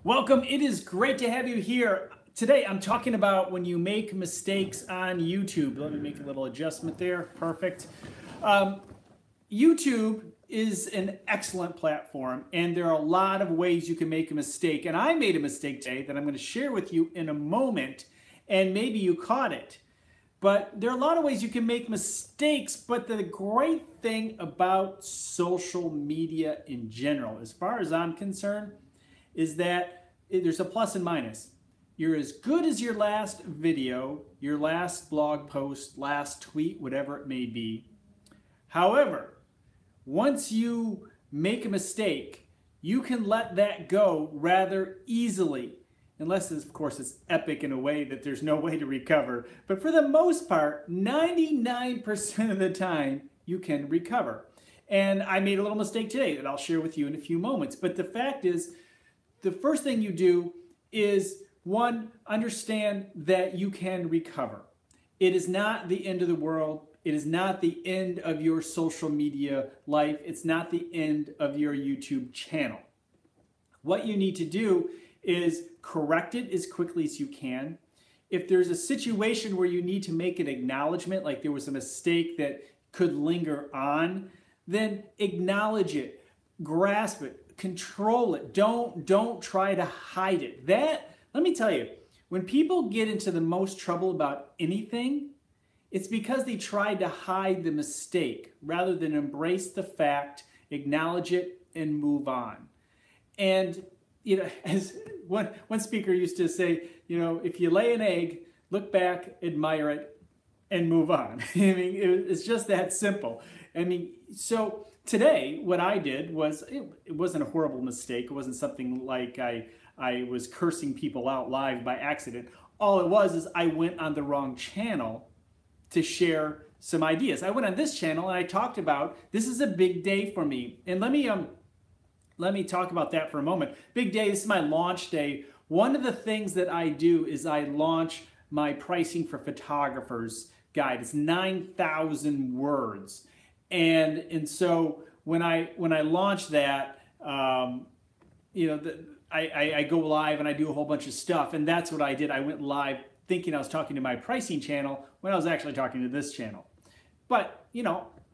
Welcome. It is great to have you here. Today I'm talking about when you make mistakes on YouTube. Let me make a little adjustment there. Perfect. YouTube is an excellent platform, and there are a lot of ways you can make a mistake. And I made a mistake today that I'm going to share with you in a moment, and maybe you caught it. But there are a lot of ways you can make mistakes, but the great thing about social media in general, as far as I'm concerned, is that there's a plus and minus. You're as good as your last video, your last blog post, last tweet, whatever it may be. However, once you make a mistake, you can let that go rather easily. Unless, of course, it's epic in a way that there's no way to recover. But for the most part, 99% of the time, you can recover. And I made a little mistake today that I'll share with you in a few moments. But the fact is, the first thing you do is, one, understand that you can recover. It is not the end of the world. It is not the end of your social media life. It's not the end of your YouTube channel. What you need to do is correct it as quickly as you can. If there's a situation where you need to make an acknowledgement, like there was a mistake that could linger on, then acknowledge it, grasp it, control it. Don't try to hide it. Let me tell you, when people get into the most trouble about anything, it's because they tried to hide the mistake rather than embrace the fact, acknowledge it, and move on. And as one speaker used to say, if you lay an egg, look back, admire it, and move on. I mean, it's just that simple. So today, what I did was, it wasn't a horrible mistake. It wasn't something like I was cursing people out live by accident. All it was is I went on the wrong channel to share some ideas. I went on this channel and I talked about, this is a big day for me. And let me talk about that for a moment. Big day, this is my launch day. One of the things that I do is I launch my pricing for photographers guide. It's 9,000 words. And so when I launch that, I go live and I do a whole bunch of stuff. And that's what I did. I went live thinking I was talking to my pricing channel when I was actually talking to this channel. But,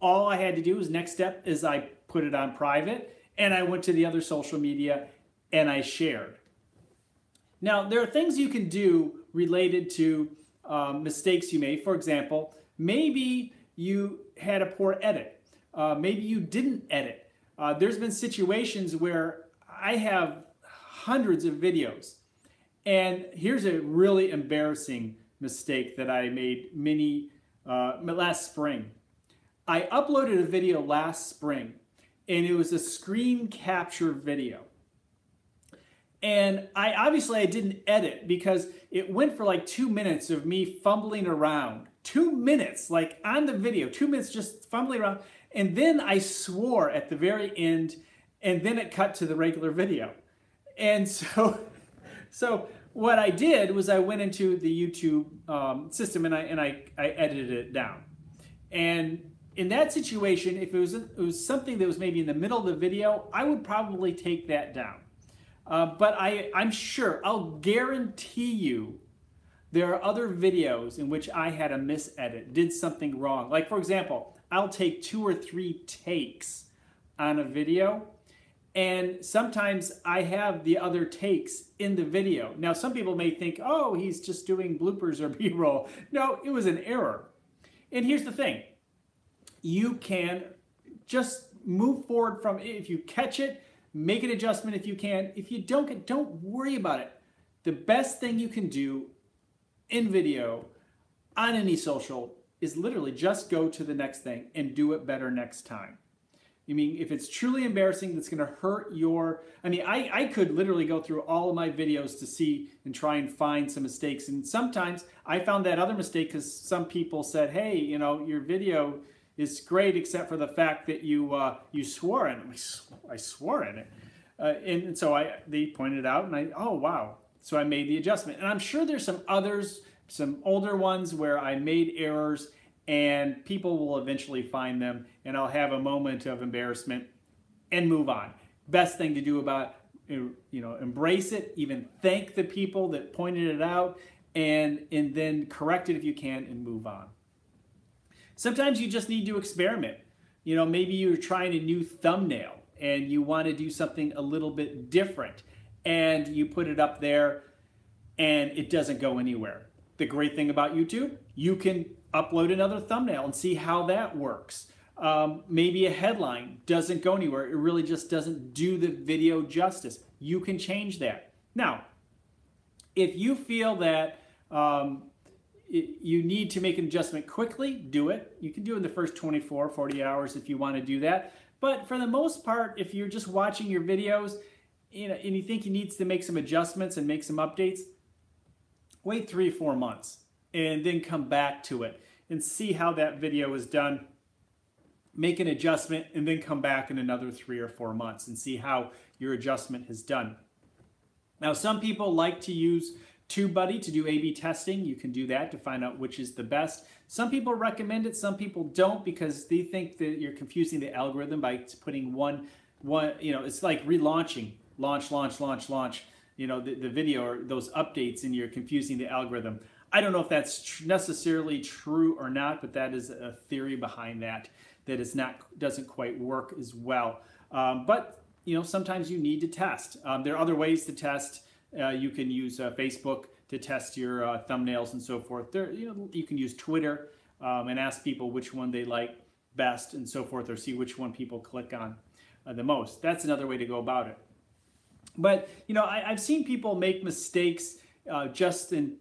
all I had to do was, next step is I put it on private and I went to the other social media and I shared. Now, there are things you can do related to mistakes you made. For example, maybe you had a poor edit. Maybe you didn't edit. There's been situations where I have hundreds of videos. And here's a really embarrassing mistake that I made last spring. I uploaded a video last spring, and it was a screen capture video. And I didn't edit because it went for like 2 minutes of me fumbling around. 2 minutes, like on the video, 2 minutes just fumbling around. And then I swore at the very end, and then it cut to the regular video. And so what I did was I went into the YouTube system and I edited it down. And in that situation, if it was something that was maybe in the middle of the video, I would probably take that down. But I'm sure, I'll guarantee you, there are other videos in which I had a misedit, did something wrong. Like, for example, I'll take 2 or 3 takes on a video, and sometimes I have the other takes in the video. Now, some people may think, oh, he's just doing bloopers or B-roll. No, it was an error. And here's the thing. You can just move forward from it. If you catch it, make an adjustment if you can. If you don't worry about it. The best thing you can do in video, on any social, is literally just go to the next thing and do it better next time. If it's truly embarrassing, that's going to hurt your... I could literally go through all of my videos to see and try and find some mistakes. And sometimes I found that other mistake because some people said, hey, your video is great except for the fact that you swore in it. I swore in it. And so they pointed out, and oh, wow. So I made the adjustment. And I'm sure there's some others, some older ones where I made errors, and people will eventually find them, and I'll have a moment of embarrassment and move on. Best thing to do about embrace it, even thank the people that pointed it out, and then correct it if you can and move on. Sometimes you just need to experiment. Maybe you're trying a new thumbnail and you want to do something a little bit different, and you put it up there and it doesn't go anywhere. The great thing about YouTube, you can upload another thumbnail and see how that works. Maybe a headline doesn't go anywhere. It really just doesn't do the video justice. You can change that. Now, if you feel that you need to make an adjustment quickly, do it. You can do it in the first 24, 40 hours if you want to do that. But for the most part, if you're just watching your videos and you think you need to make some adjustments and make some updates, wait 3 or 4 months and then come back to it and see how that video is done. Make an adjustment and then come back in another 3 or 4 months and see how your adjustment is done. Now, some people like to use TubeBuddy to do A/B testing. You can do that to find out which is the best. Some people recommend it, some people don't, because they think that you're confusing the algorithm by putting one, it's like relaunching, launch, the video or those updates, and you're confusing the algorithm. I don't know if that's necessarily true or not, but that is a theory behind that doesn't quite work as well. But sometimes you need to test. There are other ways to test. You can use Facebook to test your thumbnails and so forth. You can use Twitter and ask people which one they like best and so forth, or see which one people click on the most. That's another way to go about it. But I've seen people make mistakes just in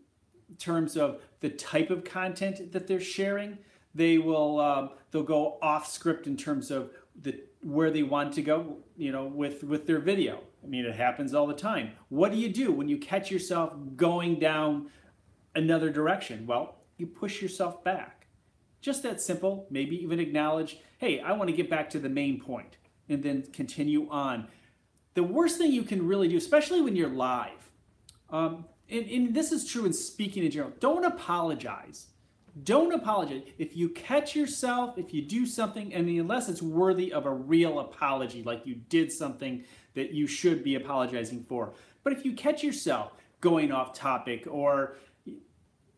terms of the type of content that they're sharing. They'll go off script in terms of where they want to go, with their video. I mean, it happens all the time. What do you do when you catch yourself going down another direction? Well, you push yourself back. Just that simple. Maybe even acknowledge, hey, I want to get back to the main point, and then continue on. The worst thing you can really do, especially when you're live, and this is true in speaking in general, don't apologize. Don't apologize. If you catch yourself, if you do something, unless it's worthy of a real apology, like you did something that you should be apologizing for. But if you catch yourself going off topic or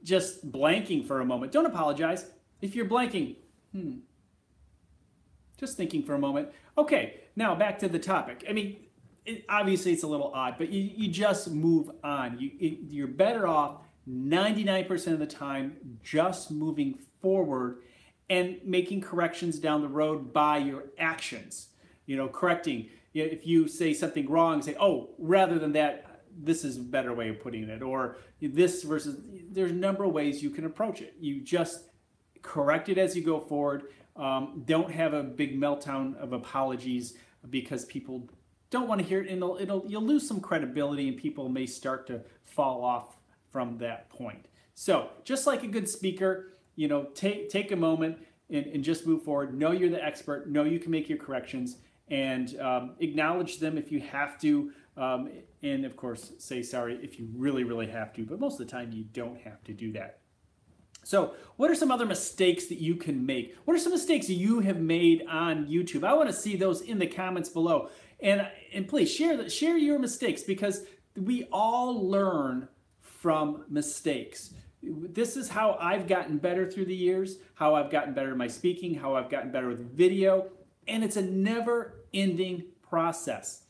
just blanking for a moment, don't apologize. If you're blanking, just thinking for a moment. Okay, now back to the topic. I mean, obviously it's a little odd, but you just move on. You're better off 99% of the time just moving forward and making corrections down the road by your actions. Correcting. If you say something wrong, say, oh, rather than that, this is a better way of putting it. Or this versus, there's a number of ways you can approach it. You just correct it as you go forward. Don't have a big meltdown of apologies, because people don't want to hear it, and you'll lose some credibility, and people may start to fall off from that point. So just like a good speaker, take a moment and just move forward. Know you're the expert. Know you can make your corrections, and acknowledge them if you have to. And of course, say sorry if you really, really have to. But most of the time, you don't have to do that. So what are some other mistakes that you can make? What are some mistakes you have made on YouTube? I want to see those in the comments below. And please share your mistakes, because we all learn from mistakes. This is how I've gotten better through the years, how I've gotten better in my speaking, how I've gotten better with video, and it's a never-ending process.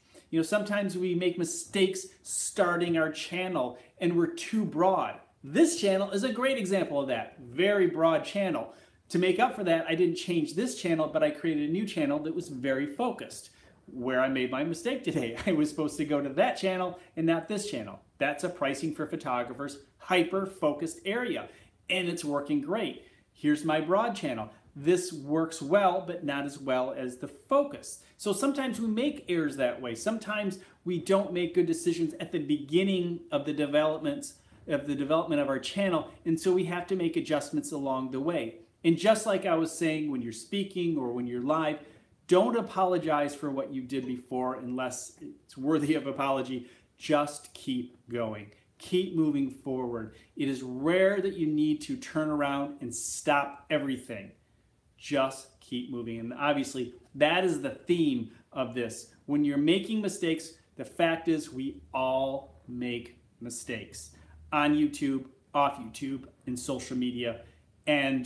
Sometimes we make mistakes starting our channel and we're too broad. This channel is a great example of that. Very broad channel. To make up for that, I didn't change this channel, but I created a new channel that was very focused. Where I made my mistake today, I was supposed to go to that channel and not this channel. That's a pricing for photographers, hyper-focused area, and it's working great. Here's my broad channel. This works well, but not as well as the focus. So sometimes we make errors that way. Sometimes we don't make good decisions at the beginning of the development of our channel, and so we have to make adjustments along the way. And just like I was saying, when you're speaking or when you're live, don't apologize for what you did before unless it's worthy of apology. Just keep going. Keep moving forward. It is rare that you need to turn around and stop everything. Just keep moving. And obviously, that is the theme of this. When you're making mistakes, The fact is we all make mistakes on YouTube, off YouTube, in social media. And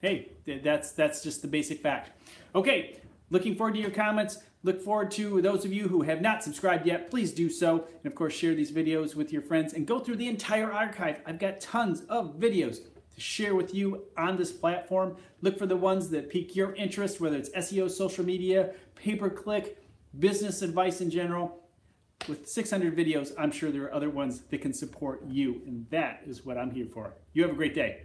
hey, that's just the basic fact. Okay, looking forward to your comments. Look forward to those of you who have not subscribed yet, please do so. And of course, share these videos with your friends and go through the entire archive. I've got tons of videos to share with you on this platform. Look for the ones that pique your interest, whether it's SEO, social media, pay-per-click, business advice in general. With 600 videos, I'm sure there are other ones that can support you, and that is what I'm here for. You have a great day.